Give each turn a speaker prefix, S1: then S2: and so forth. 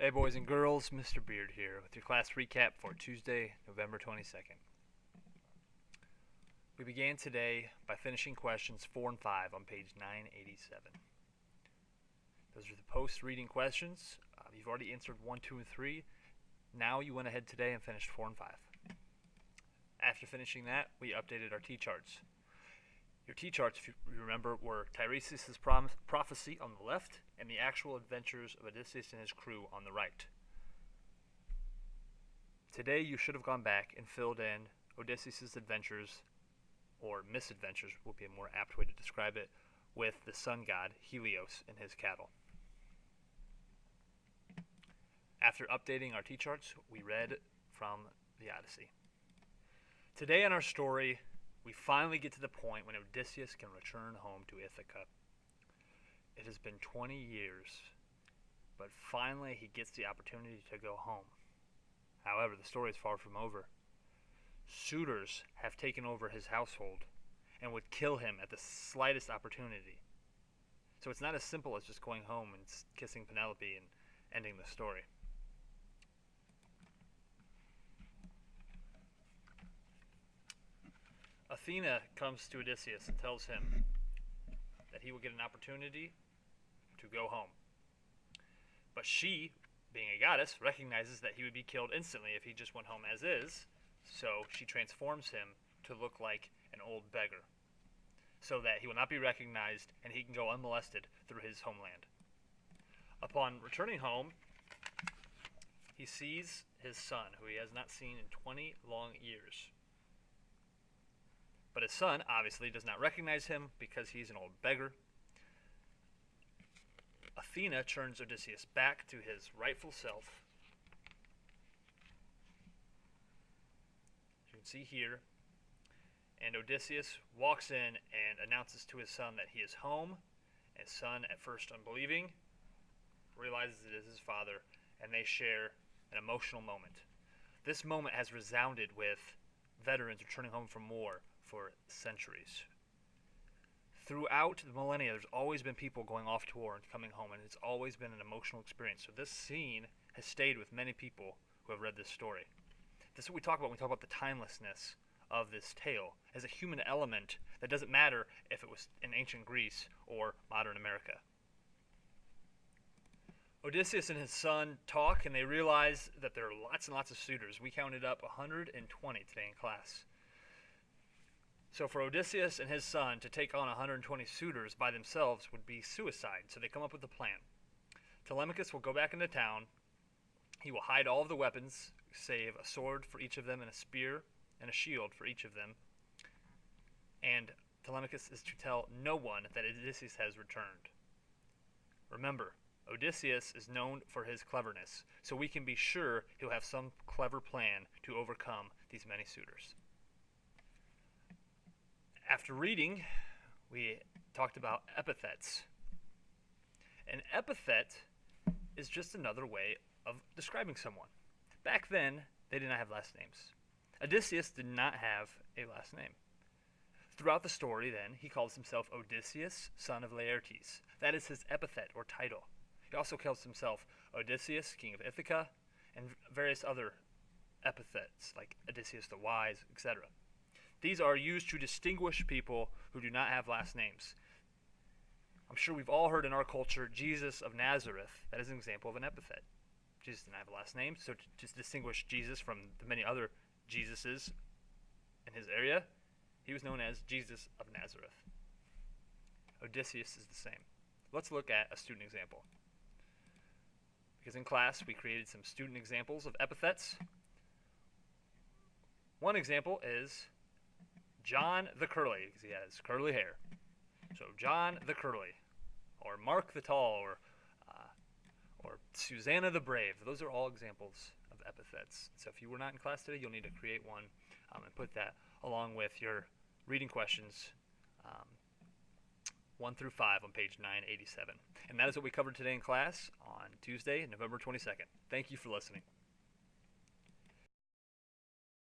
S1: Hey boys and girls, Mr. Beard here with your class recap for Tuesday, November 22nd. We began today by finishing questions 4 and 5 on page 987. Those are the post-reading questions. You've already answered 1, 2, and 3. Now you went ahead today and finished 4 and 5. After finishing that, we updated our T-charts. Your T-charts, if you remember, were Tiresias' prophecy on the left and the actual adventures of Odysseus and his crew on the right. Today you should have gone back and filled in Odysseus' adventures, or misadventures would be a more apt way to describe it, with the sun god Helios and his cattle. After updating our T-charts, we read from the Odyssey. Today in our story, we finally get to the point when Odysseus can return home to Ithaca. It has been 20 years, but finally he gets the opportunity to go home. However, the story is far from over. Suitors have taken over his household and would kill him at the slightest opportunity. So it's not as simple as just going home and kissing Penelope and ending the story. Athena comes to Odysseus and tells him that he will get an opportunity to go home. But she, being a goddess, recognizes that he would be killed instantly if he just went home as is, so she transforms him to look like an old beggar, so that he will not be recognized and he can go unmolested through his homeland. Upon returning home, he sees his son, who he has not seen in 20 long years. But his son obviously does not recognize him because he's an old beggar. Athena turns Odysseus back to his rightful self. You can see here. And Odysseus walks in and announces to his son that he is home. His son, at first unbelieving, realizes it is his father, and they share an emotional moment. This moment has resounded with veterans returning home from war for centuries. Throughout the millennia, there's always been people going off to war and coming home, and it's always been an emotional experience. So this scene has stayed with many people who have read this story. This is what we talk about when we talk about the timelessness of this tale as a human element that doesn't matter if it was in ancient Greece or modern America. Odysseus and his son talk, and they realize that there are lots and lots of suitors. We counted up 120 today in class. So for Odysseus and his son to take on 120 suitors by themselves would be suicide, so they come up with a plan. Telemachus will go back into town. He will hide all of the weapons, save a sword for each of them and a spear and a shield for each of them. And Telemachus is to tell no one that Odysseus has returned. Remember, Odysseus is known for his cleverness, so we can be sure he'll have some clever plan to overcome these many suitors. After reading, we talked about epithets. An epithet is just another way of describing someone. Back then, they did not have last names. Odysseus did not have a last name. Throughout the story, then, he calls himself Odysseus, son of Laertes. That is his epithet or title. He also calls himself Odysseus, king of Ithaca, and various other epithets like Odysseus the Wise, etc. These are used to distinguish people who do not have last names. I'm sure we've all heard in our culture Jesus of Nazareth. That is an example of an epithet. Jesus didn't have a last name, so to distinguish Jesus from the many other Jesuses in his area, he was known as Jesus of Nazareth. Odysseus is the same. Let's look at a student example. Because in class we created some student examples of epithets. One example is John the Curly, because he has curly hair. So John the Curly, or Mark the Tall, or Susanna the Brave. Those are all examples of epithets. So if you were not in class today, you'll need to create one and put that along with your reading questions 1 through 5 on page 987. And that is what we covered today in class on Tuesday, November 22nd. Thank you for listening.